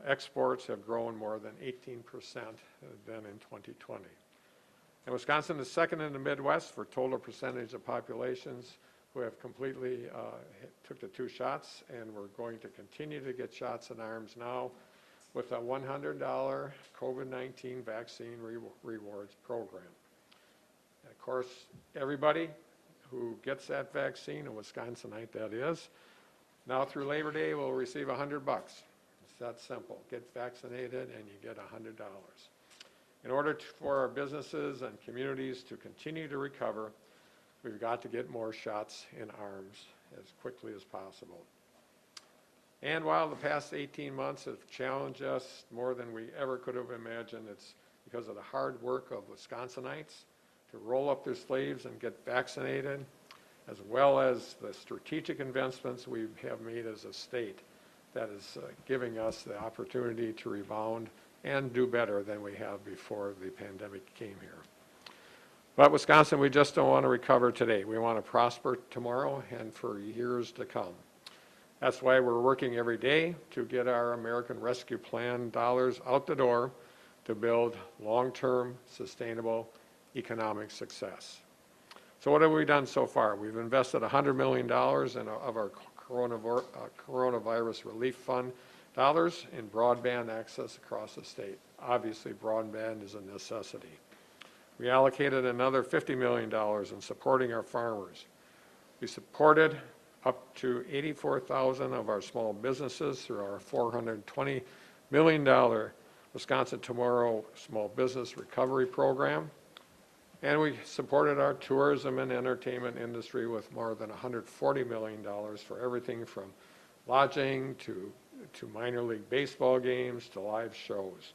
exports have grown more than 18% than in 2020. And Wisconsin is second in the Midwest for total percentage of populations who have completely took the 2 shots, and we're going to continue to get shots in arms now with a $100 COVID-19 vaccine rewards program. And of course, everybody who gets that vaccine, a Wisconsinite that is, now through Labor Day will receive $100. It's that simple. Get vaccinated and you get $100. In order for our businesses and communities to continue to recover, we've got to get more shots in arms as quickly as possible. And while the past 18 months have challenged us more than we ever could have imagined, it's because of the hard work of Wisconsinites to roll up their sleeves and get vaccinated, as well as the strategic investments we have made as a state that is giving us the opportunity to rebound and do better than we have before the pandemic came here. But Wisconsin, we just don't want to recover today. We want to prosper tomorrow and for years to come. That's why we're working every day to get our American Rescue Plan dollars out the door to build long-term, sustainable economic success. So what have we done so far? We've invested $100 million of our coronavirus relief fund dollars in broadband access across the state. Obviously, broadband is a necessity. We allocated another $50 million in supporting our farmers. We supported up to 84,000 of our small businesses through our $420 million Wisconsin Tomorrow Small Business Recovery Program. And we supported our tourism and entertainment industry with more than $140 million for everything from lodging to minor league baseball games to live shows.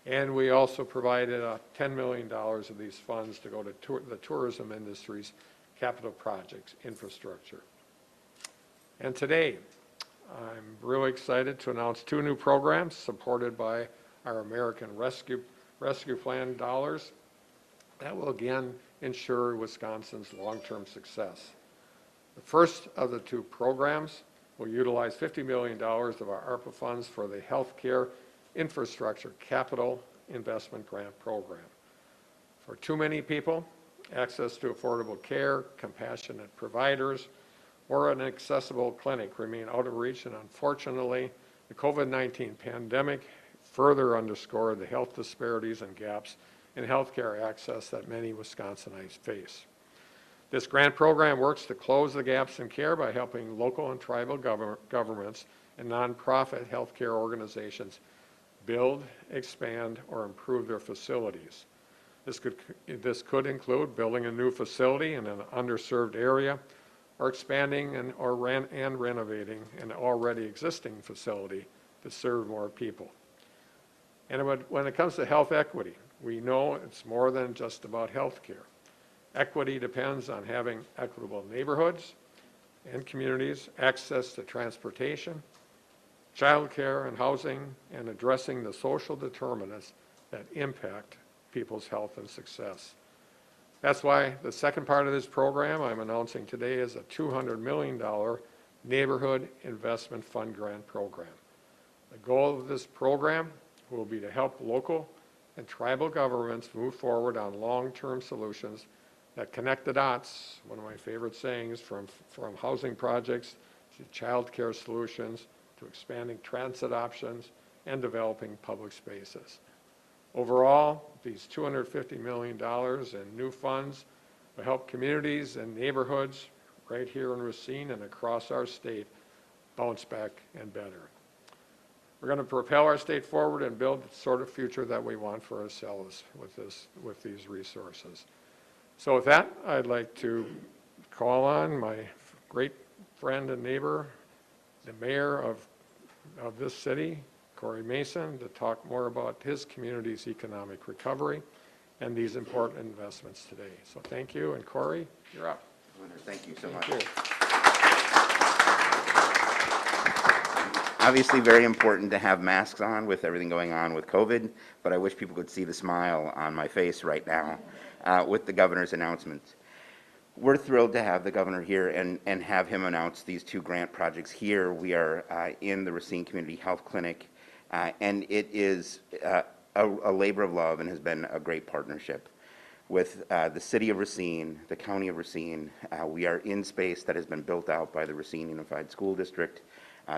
And we also provided $10 million of these funds to go to the tourism industry's capital projects infrastructure. And today, I'm really excited to announce 2 new programs supported by our American Rescue Plan dollars that will again ensure Wisconsin's long-term success. The first of the 2 programs will utilize $50 million of our ARPA funds for the Healthcare Infrastructure Capital Investment Grant Program. For too many people, access to affordable care, compassionate providers, or an accessible clinic remain out of reach, and unfortunately, the COVID-19 pandemic further underscored the health disparities and gaps in healthcare access that many Wisconsinites face. This grant program works to close the gaps in care by helping local and tribal governments and nonprofit healthcare organizations build, expand, or improve their facilities. This could include building a new facility in an underserved area, or expanding and renovating an already existing facility to serve more people. And when it comes to health equity, we know it's more than just about health care. Equity depends on having equitable neighborhoods and communities, access to transportation, childcare and housing, and addressing the social determinants that impact people's health and success. That's why the second part of this program I'm announcing today is a $200 million Neighborhood Investment Fund Grant Program. The goal of this program will be to help local and tribal governments move forward on long-term solutions that connect the dots, one of my favorite sayings, from housing projects to child care solutions to expanding transit options and developing public spaces. Overall, these $250 million in new funds will help communities and neighborhoods right here in Racine and across our state bounce back and better. We're going to propel our state forward and build the sort of future that we want for ourselves with these resources. So with that, I'd like to call on my great friend and neighbor, the mayor of this city, Corey Mason, to talk more about his community's economic recovery and these important investments today. So thank you, and Corey, you're up. Thank you so much. Obviously very important to have masks on with everything going on with COVID, but I wish people could see the smile on my face right now with the governor's announcements. We're thrilled to have the governor here and have him announce these 2 grant projects here. We are in the Racine Community Health Clinic And it is a labor of love and has been a great partnership. With the city of Racine, the county of Racine, we are in space that has been built out by the Racine Unified School District.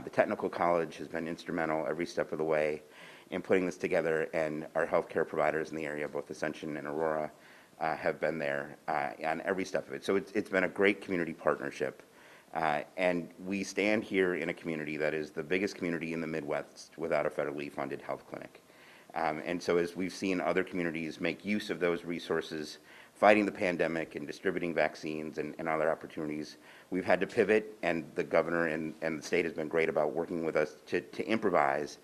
The technical college has been instrumental every step of the way in putting this together, and our healthcare providers in the area, both Ascension and Aurora, have been there on every step of it. So it's been a great community partnership. And we stand here in a community that is the biggest community in the Midwest without a federally funded health clinic. And so as we've seen other communities make use of those resources, fighting the pandemic and distributing vaccines and other opportunities, we've had to pivot, and the governor and the state has been great about working with us to improvise.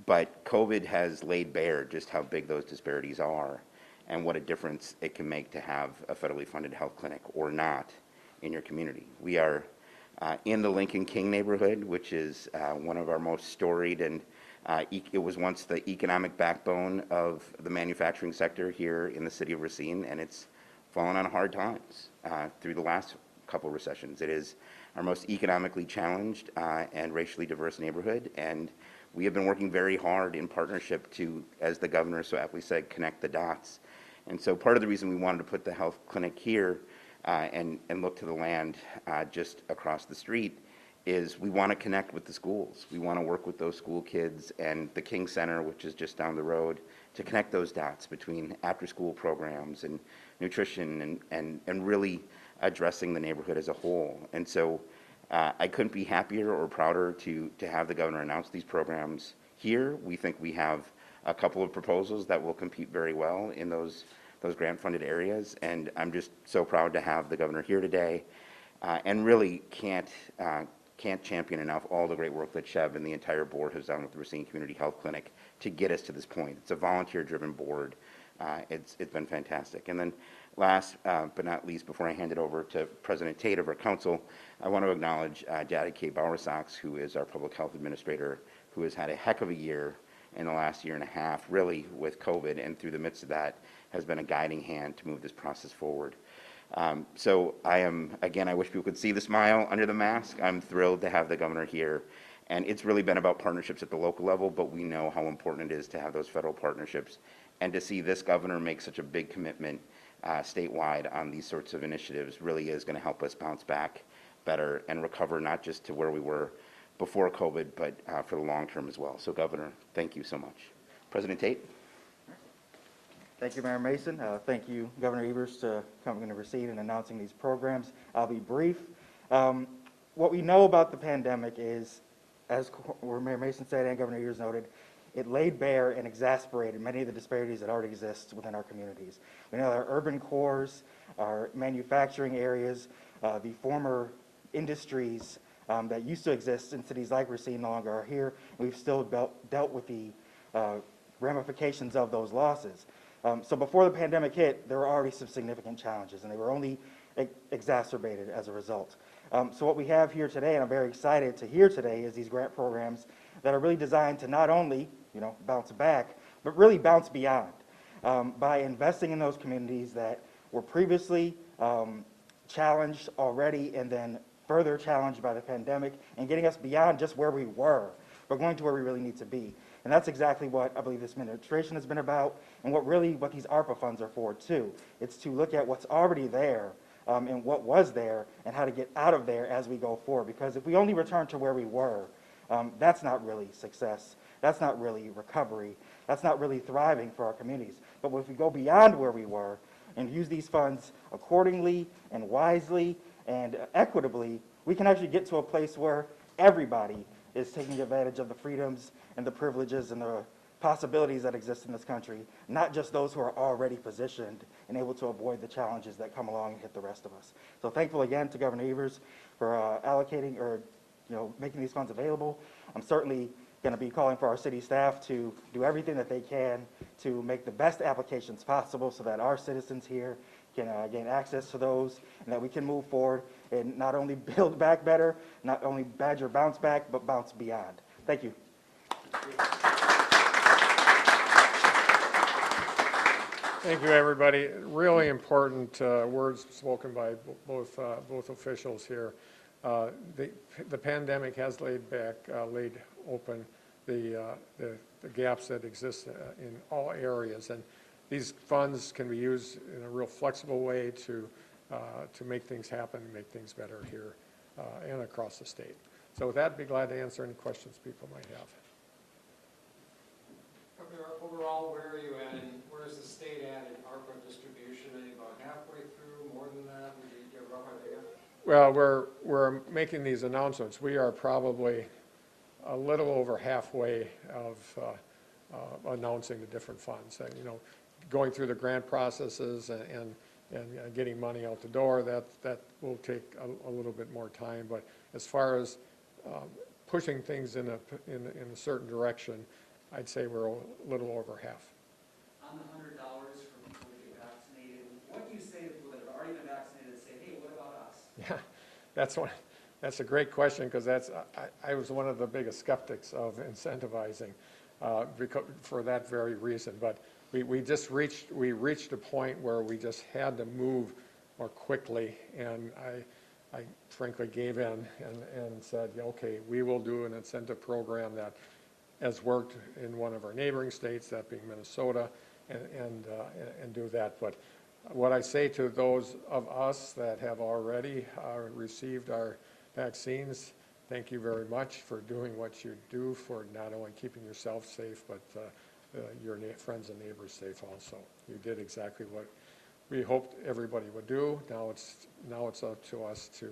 But COVID has laid bare just how big those disparities are and what a difference it can make to have a federally funded health clinic or not in your community. We are in the Lincoln King neighborhood, which is one of our most storied, and it was once the economic backbone of the manufacturing sector here in the city of Racine, and it's fallen on hard times through the last couple recessions. It is our most economically challenged and racially diverse neighborhood, and we have been working very hard in partnership to, as the governor so aptly said, connect the dots. And so part of the reason we wanted to put the health clinic here and look to the land just across the street is we want to connect with the schools. We want to work with those school kids and the King Center, which is just down the road, to connect those dots between after-school programs and nutrition and really addressing the neighborhood as a whole. And so I couldn't be happier or prouder to have the governor announce these programs here. We think we have a couple of proposals that will compete very well in those grant-funded areas, and I'm just so proud to have the governor here today, and really can't champion enough all the great work that Chev and the entire board has done with the Racine Community Health Clinic to get us to this point. It's a volunteer-driven board. It's been fantastic. And then last but not least, before I hand it over to President Tate of our council, I want to acknowledge Daddy Kay Bowersox, who is our public health administrator, who has had a heck of a year in the last year and a half, really, with COVID, and through the midst of that has been a guiding hand to move this process forward. So I wish people could see the smile under the mask. I'm thrilled to have the governor here, and it's really been about partnerships at the local level, but we know how important it is to have those federal partnerships, and to see this governor make such a big commitment statewide on these sorts of initiatives really is going to help us bounce back better and recover not just to where we were before COVID, but for the long term as well. So Governor, thank you so much. President Tate? Thank you, Mayor Mason. Thank you, Governor Evers, for coming to Racine and announcing these programs. I'll be brief. What we know about the pandemic is, as Mayor Mason said and Governor Evers noted, it laid bare and exacerbated many of the disparities that already exist within our communities. We know our urban cores, our manufacturing areas, the former industries that used to exist in cities like Racine no longer are here. We've still dealt with the ramifications of those losses. So before the pandemic hit, there were already some significant challenges, and they were only exacerbated as a result. So what we have here today, and I'm very excited to hear today, is these grant programs that are really designed to not only, bounce back, but really bounce beyond by investing in those communities that were previously challenged already and then further challenged by the pandemic, and getting us beyond just where we were, but going to where we really need to be. And that's exactly what I believe this administration has been about, and what these ARPA funds are for too. It's to look at what's already there and what was there and how to get out of there as we go forward. Because if we only return to where we were, that's not really success. That's not really recovery. That's not really thriving for our communities. But if we go beyond where we were and use these funds accordingly and wisely and equitably, we can actually get to a place where everybody is taking advantage of the freedoms and the privileges and the possibilities that exist in this country, not just those who are already positioned and able to avoid the challenges that come along and hit the rest of us. So thankful again to Governor Evers for allocating or making these funds available. I'm certainly going to be calling for our city staff to do everything that they can to make the best applications possible so that our citizens here can gain access to those, and that we can move forward and not only build back better, not only Badger bounce back, but bounce beyond. Thank you. Thank you, everybody. Really important words spoken by both officials here. The pandemic has laid open the gaps that exist in all areas. And these funds can be used in a real flexible way to make things happen, make things better here and across the state. So with that, I'd be glad to answer any questions people might have. Overall, where are you at, and where's the state at in ARPA distribution? Are you about halfway through, more than that? Would you give a rough idea? Well, we're making these announcements. We are probably a little over halfway of announcing the different funds. And, you know, going through the grant processes and getting money out the door, that will take a little bit more time. But as far as pushing things in a certain direction, I'd say we're a little over half. On the $100 for people to get vaccinated, what do you say to people that have already been vaccinated and say, hey, what about us? Yeah, that's a great question, because I was one of the biggest skeptics of incentivizing for that very reason. But we reached a point where we just had to move more quickly, and I frankly gave in and said, okay, we will do an incentive program that has worked in one of our neighboring states, that being Minnesota, and do that. But what I say to those of us that have already received our vaccines, thank you very much for doing what you do for not only keeping yourself safe, but your friends and neighbors safe also. You did exactly what we hoped everybody would do. Now it's up to us to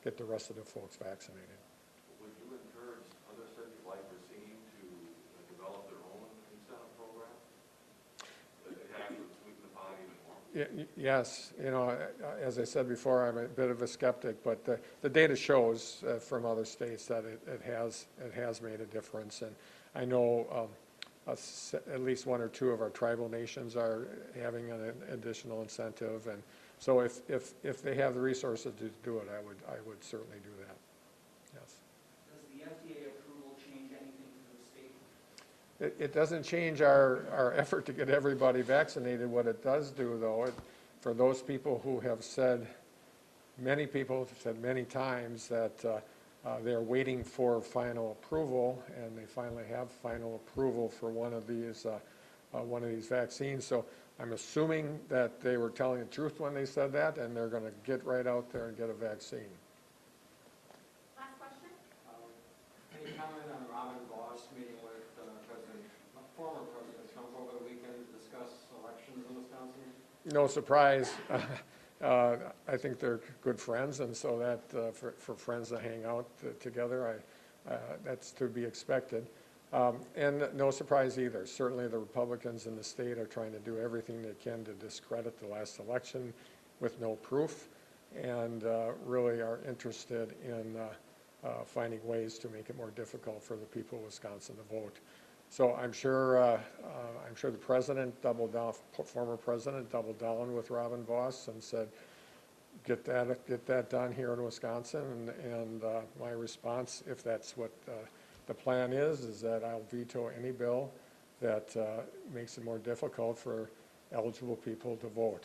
get the rest of the folks vaccinated. Would you encourage other cities like Racine to develop their own incentive program? That actually sweeten the pot even more? Yes, you know, as I said before, I'm a bit of a skeptic, but the data shows from other states that it has made a difference. And I know at least one or two of our tribal nations are having an additional incentive, and so if they have the resources to do it, I would certainly do that. Yes. Does the FDA approval change anything for the state? It doesn't change our effort to get everybody vaccinated. What it does do, though, for those people who have said, many people have said many times that they're waiting for final approval, and they finally have final approval for one of these vaccines. So I'm assuming that they were telling the truth when they said that, and they're going to get right out there and get a vaccine. Last question? Any comment on Robin Voss meeting with former President Trump over the weekend to discuss elections in Wisconsin? No surprise. I think they're good friends, and so that for friends to hang out together, that's to be expected. And no surprise either. Certainly the Republicans in the state are trying to do everything they can to discredit the last election with no proof, and really are interested in finding ways to make it more difficult for the people of Wisconsin to vote. So I'm sure the president doubled down, former president doubled down with Robin Voss and said, get that done here in Wisconsin. And my response, if that's what the plan is that I'll veto any bill that makes it more difficult for eligible people to vote.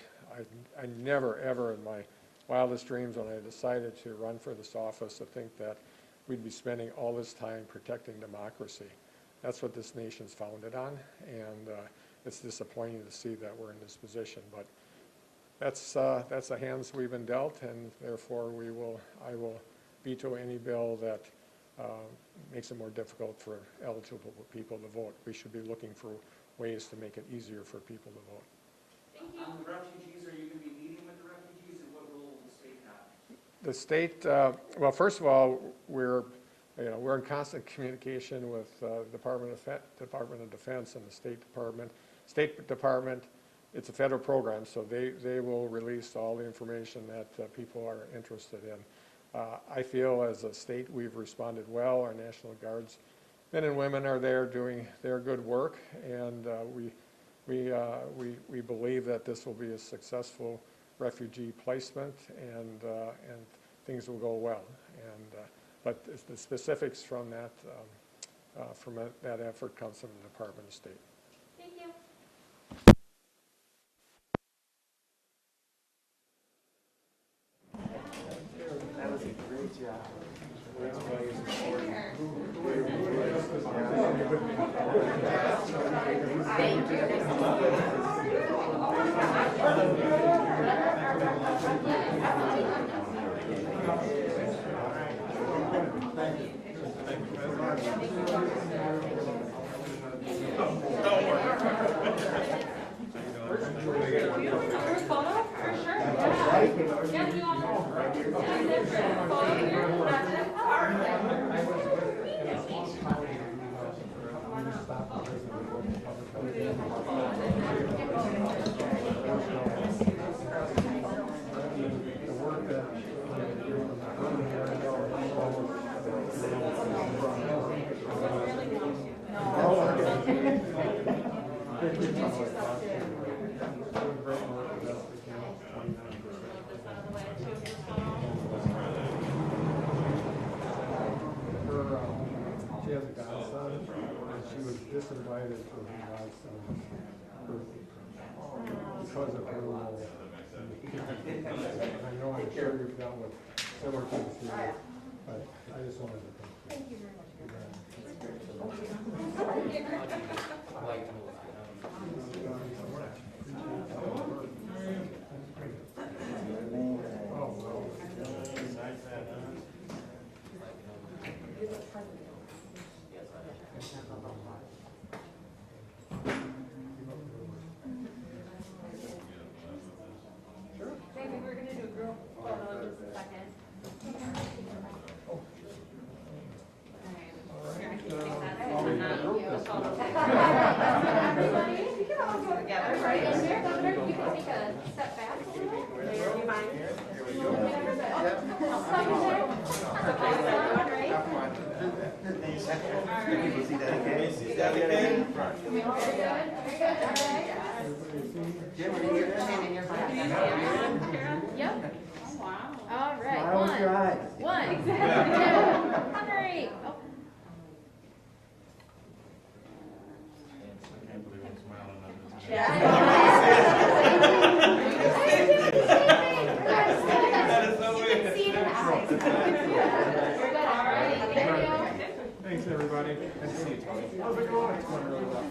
I never, ever in my wildest dreams when I decided to run for this office to think that we'd be spending all this time protecting democracy. That's what this nation's founded on, and it's disappointing to see that we're in this position. But that's the hands we've been dealt, and therefore I will veto any bill that makes it more difficult for eligible people to vote. We should be looking for ways to make it easier for people to vote. Thank you. On the refugees, are you going to be meeting with the refugees, and what role will the state have? The state, well, first of all, we're in constant communication with the Department of Defense and the State Department. State Department, it's a federal program, so they will release all the information that people are interested in. I feel as a state we've responded well. Our National Guards men and women are there doing their good work, and we believe that this will be a successful refugee placement, and things will go well. But the specifics from that effort comes from the Department of State. Thank you. That was a great job. She has a godson, and she was disinvited for her godson's birthday because of her role. I know I'm sure you've dealt with similar things here, but I just wanted to thank you. Maybe we're gonna do a group photo in just a second. Everybody, you can all go together, right? And there, Governor, you can take a step back a little. There, you mind? I'll stop you there. Okay, so, all right. Yep. Wow. All right, one, exactly. Hungry. Oh. Thanks, everybody. Nice to see you, Tony. How's it going? It's going really well.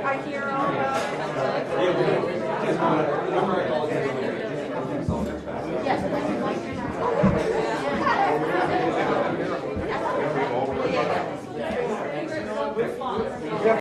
I hear all about it.